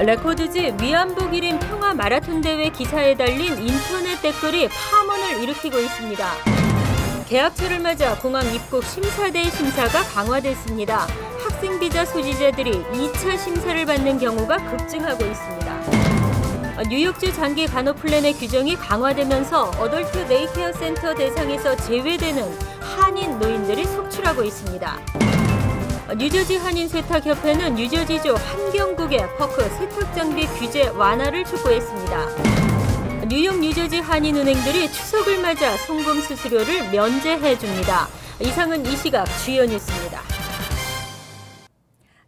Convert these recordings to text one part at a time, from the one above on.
레코드즈 위안부 기림 평화 마라톤 대회 기사에 달린 인터넷 댓글이 파문을 일으키고 있습니다. 개학철을 맞아 공항 입국 심사대 심사가 강화됐습니다. 학생 비자 소지자들이 2차 심사를 받는 경우가 급증하고 있습니다. 뉴욕주 장기 간호 플랜의 규정이 강화되면서 어덜트 데이케어 센터 대상에서 제외되는 한인 노인들이 속출하고 있습니다. 뉴저지 한인 세탁협회는 뉴저지주 환경국의 퍼크 세탁 장비 규제 완화를 촉구했습니다. 뉴욕 뉴저지 한인은행들이 추석을 맞아 송금 수수료를 면제해 줍니다. 이상은 이 시각 주요 뉴스입니다.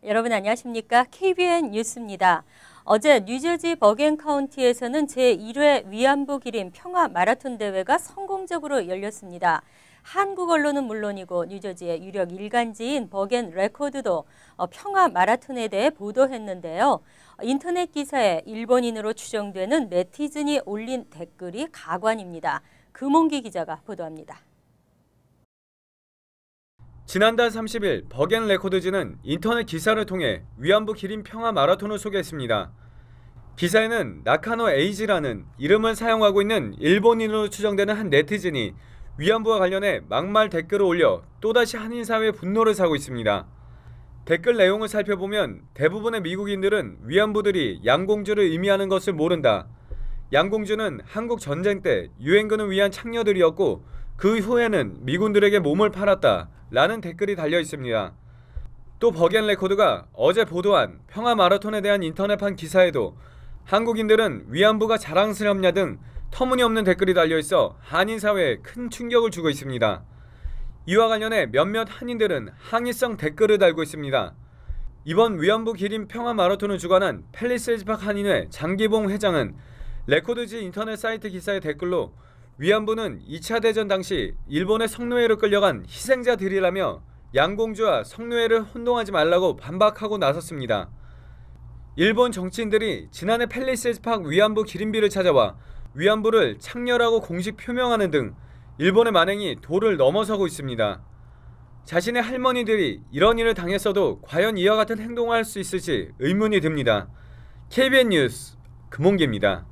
여러분 안녕하십니까? KBN 뉴스입니다. 어제 뉴저지 버겐 카운티에서는 제1회 위안부 기림 평화 마라톤 대회가 성공적으로 열렸습니다. 한국 언론은 물론이고 뉴저지의 유력 일간지인 버겐 레코드도 평화 마라톤에 대해 보도했는데요. 인터넷 기사에 일본인으로 추정되는 네티즌이 올린 댓글이 가관입니다. 금홍기 기자가 보도합니다. 지난달 30일 버겐 레코드즈는 인터넷 기사를 통해 위안부 기림 평화 마라톤을 소개했습니다. 기사에는 나카노 에이지라는 이름을 사용하고 있는 일본인으로 추정되는 한 네티즌이 위안부와 관련해 막말 댓글을 올려 또다시 한인사회의 분노를 사고 있습니다. 댓글 내용을 살펴보면 대부분의 미국인들은 위안부들이 양공주를 의미하는 것을 모른다. 양공주는 한국 전쟁 때 유엔군을 위한 창녀들이었고 그 후에는 미군들에게 몸을 팔았다 라는 댓글이 달려 있습니다. 또 버겐 레코드가 어제 보도한 평화 마라톤에 대한 인터넷판 기사에도 한국인들은 위안부가 자랑스럽냐 등 터무니없는 댓글이 달려있어 한인사회에 큰 충격을 주고 있습니다. 이와 관련해 몇몇 한인들은 항의성 댓글을 달고 있습니다. 이번 위안부 기림 평화 마라톤을 주관한 팰리세이드팍 한인회 장기봉 회장은 레코드즈 인터넷 사이트 기사의 댓글로 위안부는 2차 대전 당시 일본의 성노예로 끌려간 희생자들이라며 양공주와 성노예를 혼동하지 말라고 반박하고 나섰습니다. 일본 정치인들이 지난해 팰리세이드팍 위안부 기림비를 찾아와 위안부를 창녀라고 공식 표명하는 등 일본의 만행이 도를 넘어서고 있습니다. 자신의 할머니들이 이런 일을 당했어도 과연 이와 같은 행동을 할 수 있을지 의문이 듭니다. KBN 뉴스 금홍기입니다.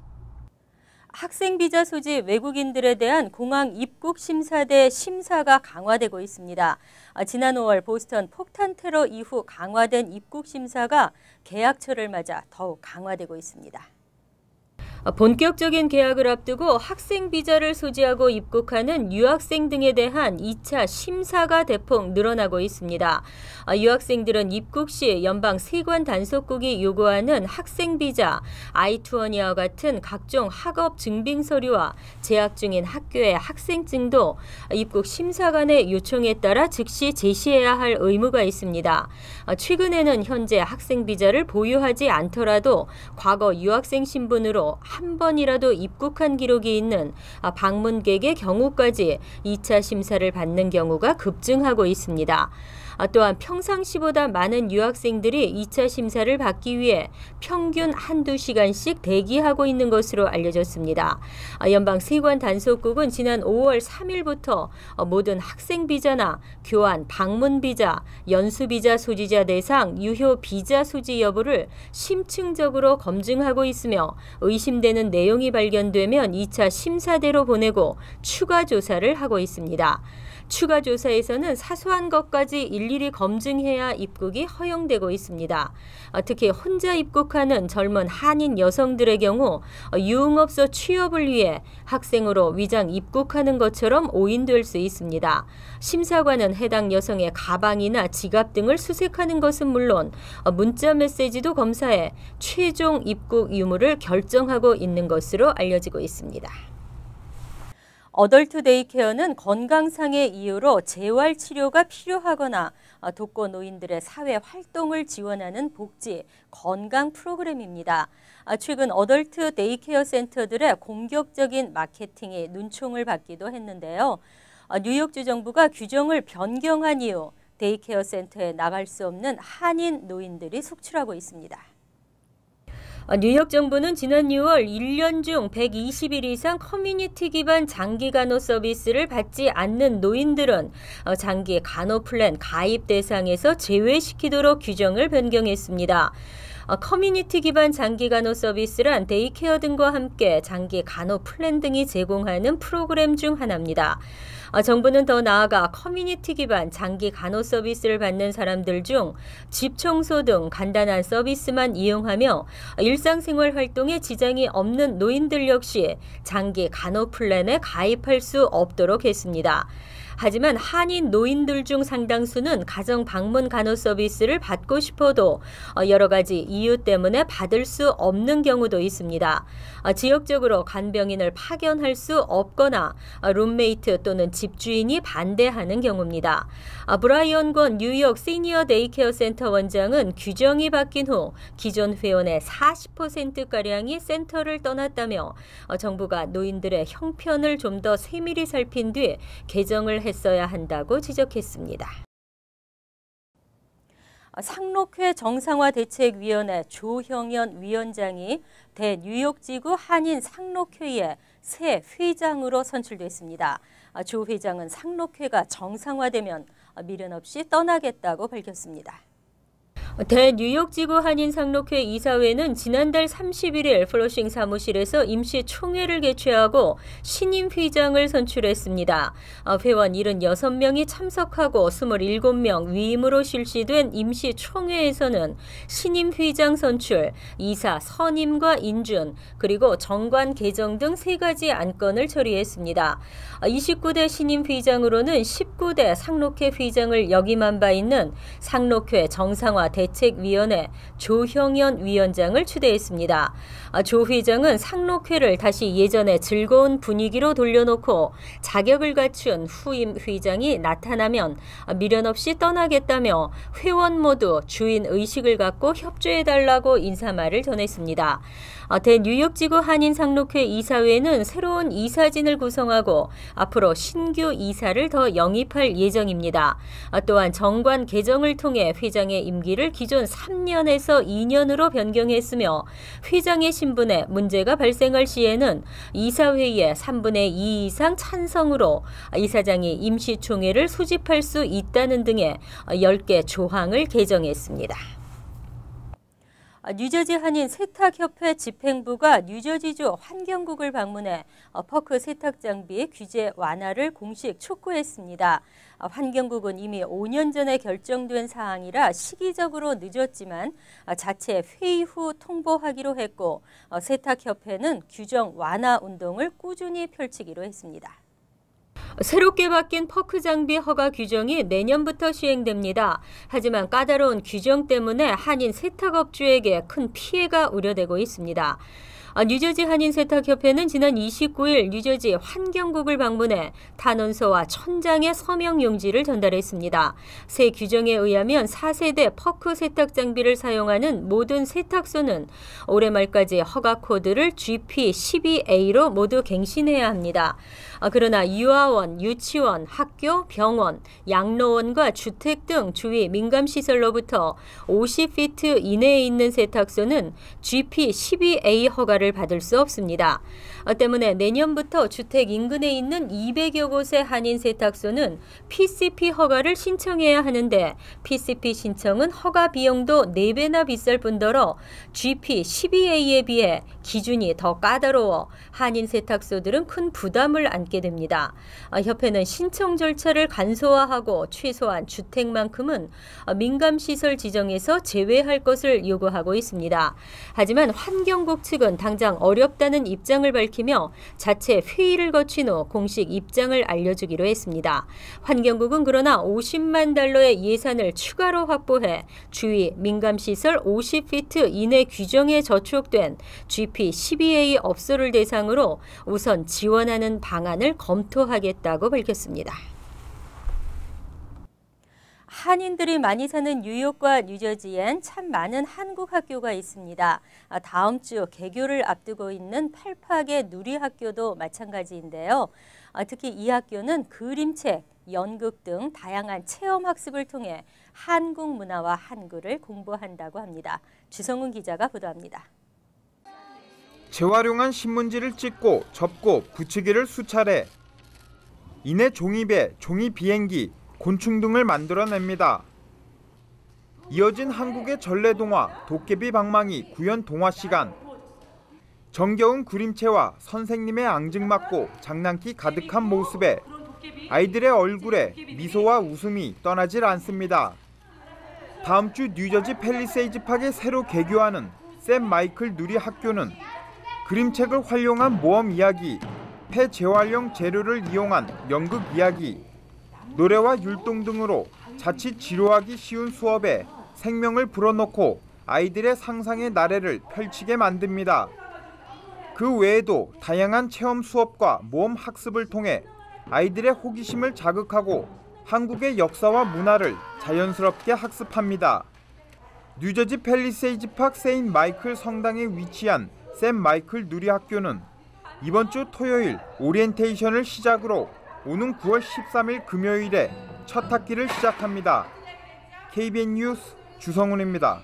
학생 비자 소지 외국인들에 대한 공항 입국 심사대 심사가 강화되고 있습니다. 지난 5월 보스턴 폭탄 테러 이후 강화된 입국 심사가 개학철을 맞아 더욱 강화되고 있습니다. 본격적인 개학을 앞두고 학생 비자를 소지하고 입국하는 유학생 등에 대한 2차 심사가 대폭 늘어나고 있습니다. 유학생들은 입국 시 연방 세관 단속국이 요구하는 학생 비자, I-2원이와 같은 각종 학업 증빙 서류와 재학 중인 학교의 학생증도 입국 심사관의 요청에 따라 즉시 제시해야 할 의무가 있습니다. 최근에는 현재 학생 비자를 보유하지 않더라도 과거 유학생 신분으로 한 번이라도 입국한 기록이 있는 방문객의 경우까지 2차 심사를 받는 경우가 급증하고 있습니다. 또한 평상시보다 많은 유학생들이 2차 심사를 받기 위해 평균 한두 시간씩 대기하고 있는 것으로 알려졌습니다. 연방 세관 단속국은 지난 5월 3일부터 모든 학생 비자나 교환, 방문 비자, 연수 비자 소지자 대상 유효 비자 소지 여부를 심층적으로 검증하고 있으며 의심되는 내용이 발견되면 2차 심사대로 보내고 추가 조사를 하고 있습니다. 추가 조사에서는 사소한 것까지 일일이 검증해야 입국이 허용되고 있습니다. 특히 혼자 입국하는 젊은 한인 여성들의 경우 유흥업소 취업을 위해 학생으로 위장 입국하는 것처럼 오인될 수 있습니다. 심사관은 해당 여성의 가방이나 지갑 등을 수색하는 것은 물론 문자 메시지도 검사해 최종 입국 유무를 결정하고 있는 것으로 알려지고 있습니다. 어덜트 데이케어는 건강상의 이유로 재활치료가 필요하거나 독거 노인들의 사회 활동을 지원하는 복지, 건강 프로그램입니다. 최근 어덜트 데이케어 센터들의 공격적인 마케팅이 눈총을 받기도 했는데요. 뉴욕주 정부가 규정을 변경한 이후 데이케어 센터에 나갈 수 없는 한인 노인들이 속출하고 있습니다. 뉴욕 정부는 지난 6월 1년 중 120일 이상 커뮤니티 기반 장기 간호 서비스를 받지 않는 노인들은 장기 간호 플랜 가입 대상에서 제외시키도록 규정을 변경했습니다. 커뮤니티 기반 장기 간호 서비스란 데이케어 등과 함께 장기 간호 플랜 등이 제공하는 프로그램 중 하나입니다. 정부는 더 나아가 커뮤니티 기반 장기 간호 서비스를 받는 사람들 중 집 청소 등 간단한 서비스만 이용하며 일상생활 활동에 지장이 없는 노인들 역시 장기 간호 플랜에 가입할 수 없도록 했습니다. 하지만 한인 노인들 중 상당수는 가정 방문 간호 서비스를 받고 싶어도 여러 가지 이유 때문에 받을 수 없는 경우도 있습니다. 지역적으로 간병인을 파견할 수 없거나 룸메이트 또는 집주인이 반대하는 경우입니다. 브라이언 권 뉴욕 시니어 데이케어 센터 원장은 규정이 바뀐 후 기존 회원의 40%가량이 센터를 떠났다며 정부가 노인들의 형편을 좀 더 세밀히 살핀 뒤 개정을 했어야 한다고 지적했습니다. 상록회 정상화대책위원회 조형현 위원장이 대뉴욕지구 한인 상록회의 새 회장으로 선출됐습니다. 조 회장은 상록회가 정상화되면 미련 없이 떠나겠다고 밝혔습니다. 대뉴욕지구 한인상록회 이사회는 지난달 31일 플러싱 사무실에서 임시 총회를 개최하고 신임 회장을 선출했습니다. 회원 76명이 참석하고 27명 위임으로 실시된 임시 총회에서는 신임 회장 선출, 이사 선임과 인준, 그리고 정관 개정 등 3가지 안건을 처리했습니다. 29대 신임 회장으로는 19대 상록회 회장을 역임한 바 있는 상록회 정상화 대책위원회 조형현 위원장을 추대했습니다. 조 회장은 상록회를 다시 예전의 즐거운 분위기로 돌려놓고 자격을 갖춘 후임 회장이 나타나면 미련 없이 떠나겠다며 회원 모두 주인 의식을 갖고 협조해달라고 인사말을 전했습니다. 대뉴욕지구 한인상록회 이사회는 새로운 이사진을 구성하고 앞으로 신규 이사를 더 영입할 예정입니다. 또한 정관 개정을 통해 회장의 임기를 기존 3년에서 2년으로 변경했으며 회장의 신분에 문제가 발생할 시에는 이사회의 3분의 2 이상 찬성으로 이사장이 임시총회를 소집할 수 있다는 등의 10개 조항을 개정했습니다. 뉴저지 한인 세탁협회 집행부가 뉴저지주 환경국을 방문해 퍼크 세탁 장비 규제 완화를 공식 촉구했습니다. 환경국은 이미 5년 전에 결정된 사항이라 시기적으로 늦었지만 자체 회의 후 통보하기로 했고 세탁협회는 규정 완화 운동을 꾸준히 펼치기로 했습니다. 새롭게 바뀐 퍼크 장비 허가 규정이 내년부터 시행됩니다. 하지만 까다로운 규정 때문에 한인 세탁업주에게 큰 피해가 우려되고 있습니다. 뉴저지 한인세탁협회는 지난 29일 뉴저지 환경국을 방문해 탄원서와 1000장의 서명 용지를 전달했습니다. 새 규정에 의하면 4세대 퍼크 세탁 장비를 사용하는 모든 세탁소는 올해 말까지 허가 코드를 GP12A로 모두 갱신해야 합니다. 그러나 유아원, 유치원, 학교, 병원, 양로원과 주택 등 주위 민감시설로부터 50피트 이내에 있는 세탁소는 GP12A 허가를 받을 수 없습니다. 때문에 내년부터 주택 인근에 있는 200여 곳의 한인 세탁소는 PCP 허가를 신청해야 하는데 PCP 신청은 허가 비용도 4배나 비쌀 뿐더러 GP12A에 비해 기준이 더 까다로워 한인 세탁소들은 큰 부담을 안게 됩니다. 협회는 신청 절차를 간소화하고 최소한 주택만큼은 민감시설 지정에서 제외할 것을 요구하고 있습니다. 하지만 환경국 측은 당장 어렵다는 입장을 밝히며 자체 회의를 거친 후 공식 입장을 알려주기로 했습니다. 환경국은 그러나 $50만 예산을 추가로 확보해 주위 민감시설 50피트 이내 규정에 저촉된 GP12A 업소를 대상으로 우선 지원하는 방안을 검토하겠다고 밝혔습니다. 한인들이 많이 사는 뉴욕과 뉴저지엔 참 많은 한국 학교가 있습니다. 다음 주 개교를 앞두고 있는 팔팍의 누리학교도 마찬가지인데요. 특히 이 학교는 그림책, 연극 등 다양한 체험학습을 통해 한국 문화와 한글을 공부한다고 합니다. 주성훈 기자가 보도합니다. 재활용한 신문지를 찍고 접고 붙이기를 수차례. 이내 종이배, 종이 비행기, 곤충 등을 만들어냅니다. 이어진 한국의 전래동화 도깨비 방망이 구연 동화 시간. 정겨운 그림체와 선생님의 앙증맞고 장난기 가득한 모습에 아이들의 얼굴에 미소와 웃음이 떠나질 않습니다. 다음 주 뉴저지 팰리세이즈 팍에 새로 개교하는 샘 마이클 누리 학교는 그림책을 활용한 모험 이야기, 폐재활용 재료를 이용한 연극 이야기, 노래와 율동 등으로 자칫 지루하기 쉬운 수업에 생명을 불어넣고 아이들의 상상의 나래를 펼치게 만듭니다. 그 외에도 다양한 체험 수업과 모험 학습을 통해 아이들의 호기심을 자극하고 한국의 역사와 문화를 자연스럽게 학습합니다. 뉴저지 팰리세이즈 팍 세인 마이클 성당에 위치한 샘 마이클 누리 학교는 이번 주 토요일 오리엔테이션을 시작으로 오는 9월 13일 금요일에 첫 학기를 시작합니다. KBN 뉴스 주성훈입니다.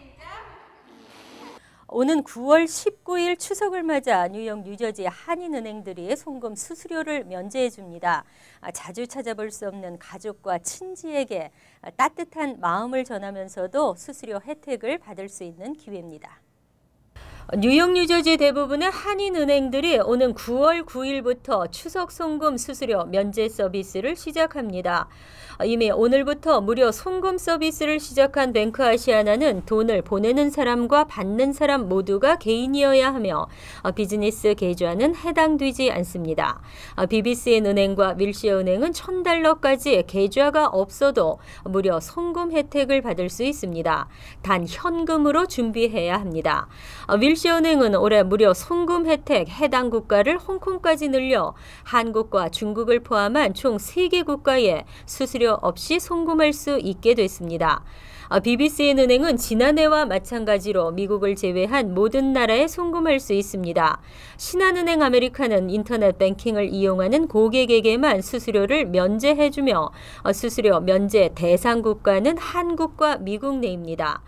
오는 9월 19일 추석을 맞아 뉴욕, 뉴저지 한인은행들이 송금 수수료를 면제해 줍니다. 자주 찾아볼 수 없는 가족과 친지에게 따뜻한 마음을 전하면서도 수수료 혜택을 받을 수 있는 기회입니다. 뉴욕, 뉴저지 대부분의 한인은행들이 오는 9월 9일부터 추석 송금 수수료 면제 서비스를 시작합니다. 이미 오늘부터 무료 송금 서비스를 시작한 뱅크아시아나는 돈을 보내는 사람과 받는 사람 모두가 개인이어야 하며 비즈니스 계좌는 해당되지 않습니다. BBCN 은행과 밀시어 은행은 $1,000까지 계좌가 없어도 무료 송금 혜택을 받을 수 있습니다. 단 현금으로 준비해야 합니다. 밀시어은행은 올해 무료 송금 혜택 해당 국가를 홍콩까지 늘려 한국과 중국을 포함한 총 3개 국가에 수수료 없이 송금할 수 있게 됐습니다. BBCN 은행은 지난해와 마찬가지로 미국을 제외한 모든 나라에 송금할 수 있습니다. 신한은행 아메리카는 인터넷 뱅킹을 이용하는 고객에게만 수수료를 면제해주며 수수료 면제 대상 국가는 한국과 미국 내입니다.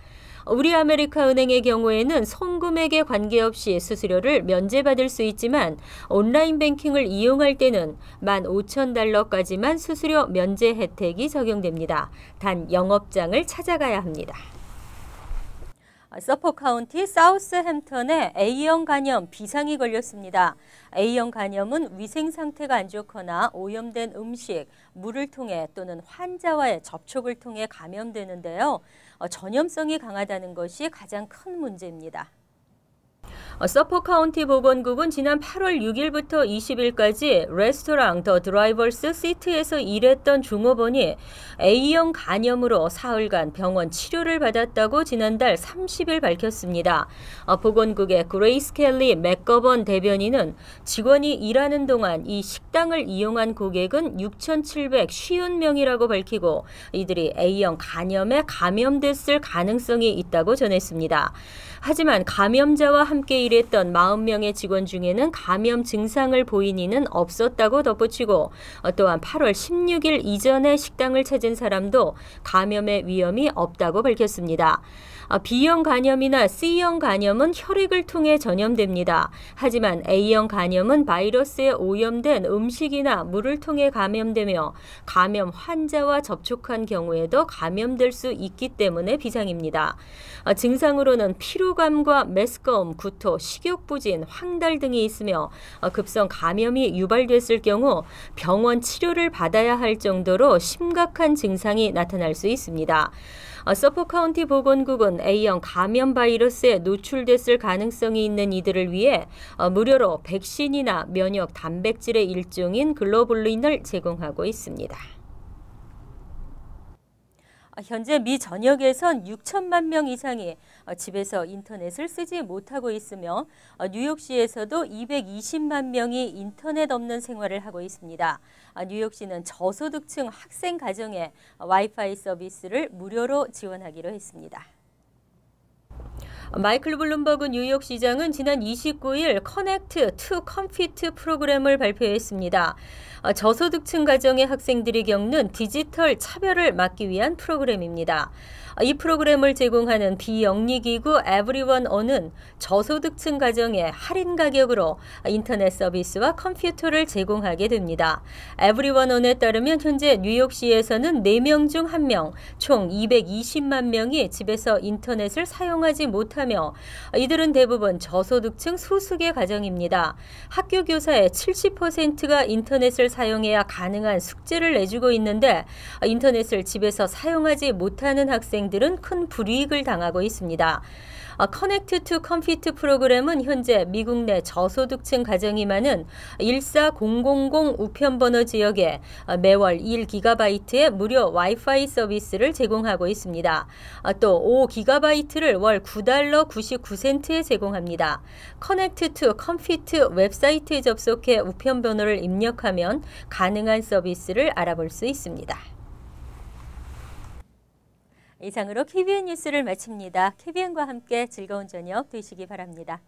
우리 아메리카 은행의 경우에는 송금액에 관계없이 수수료를 면제받을 수 있지만 온라인 뱅킹을 이용할 때는 $15,000까지만 수수료 면제 혜택이 적용됩니다. 단 영업장을 찾아가야 합니다. 서포 카운티 사우스햄턴에 A형 간염 비상이 걸렸습니다. A형 간염은 위생 상태가 안 좋거나 오염된 음식, 물을 통해 또는 환자와의 접촉을 통해 감염되는데요. 전염성이 강하다는 것이 가장 큰 문제입니다. 서포 카운티 보건국은 지난 8월 6일부터 20일까지 레스토랑 더 드라이버스 시트에서 일했던 종업원이 A형 간염으로 사흘간 병원 치료를 받았다고 지난달 30일 밝혔습니다. 보건국의 그레이스 켈리 맥거번 대변인은 직원이 일하는 동안 이 식당을 이용한 고객은 6,750명이라고 밝히고 이들이 A형 간염에 감염됐을 가능성이 있다고 전했습니다. 하지만 감염자와 함께 일했던 40명의 직원 중에는 감염 증상을 보인 이는 없었다고 덧붙이고 또한 8월 16일 이전에 식당을 찾은 사람도 감염의 위험이 없다고 밝혔습니다. B형 간염이나 C형 간염은 혈액을 통해 전염됩니다. 하지만 A형 간염은 바이러스에 오염된 음식이나 물을 통해 감염되며 감염 환자와 접촉한 경우에도 감염될 수 있기 때문에 비상입니다. 증상으로는 피로감과 메스꺼움, 구토, 식욕부진, 황달 등이 있으며 급성 감염이 유발됐을 경우 병원 치료를 받아야 할 정도로 심각한 증상이 나타날 수 있습니다. 서포 카운티 보건국은 A형 감염 바이러스에 노출됐을 가능성이 있는 이들을 위해 무료로 백신이나 면역 단백질의 일종인 글로불린을 제공하고 있습니다. 현재 미 전역에선 6천만 명 이상이 집에서 인터넷을 쓰지 못하고 있으며 뉴욕시에서도 220만 명이 인터넷 없는 생활을 하고 있습니다. 뉴욕시는 저소득층 학생 가정에 와이파이 서비스를 무료로 지원하기로 했습니다. 마이클 블룸버그 뉴욕 시장은 지난 29일 커넥트 투 컴피트 프로그램을 발표했습니다. 저소득층 가정의 학생들이 겪는 디지털 차별을 막기 위한 프로그램입니다. 이 프로그램을 제공하는 비영리기구 에브리원어는 저소득층 가정에 할인 가격으로 인터넷 서비스와 컴퓨터를 제공하게 됩니다. 에브리원어에 따르면 현재 뉴욕시에서는 4명 중 1명, 총 220만 명이 집에서 인터넷을 사용하지 못하며 이들은 대부분 저소득층 소수계 가정입니다. 학교 교사의 70%가 인터넷을 사용해야 가능한 숙제를 내주고 있는데 인터넷을 집에서 사용하지 못하는 학생들은 큰 불이익을 당하고 있습니다. 커넥트 투 컴피트 프로그램은 현재 미국 내 저소득층 가정이 많은 14000 우편번호 지역에 매월 1GB의 무료 와이파이 서비스를 제공하고 있습니다. 또 5GB를 월 $9.99에 제공합니다. 커넥트 투 컴피트 웹사이트에 접속해 우편번호를 입력하면 가능한 서비스를 알아볼 수 있습니다. 이상으로 KBN 뉴스를 마칩니다. KBN과 함께 즐거운 저녁 되시기 바랍니다.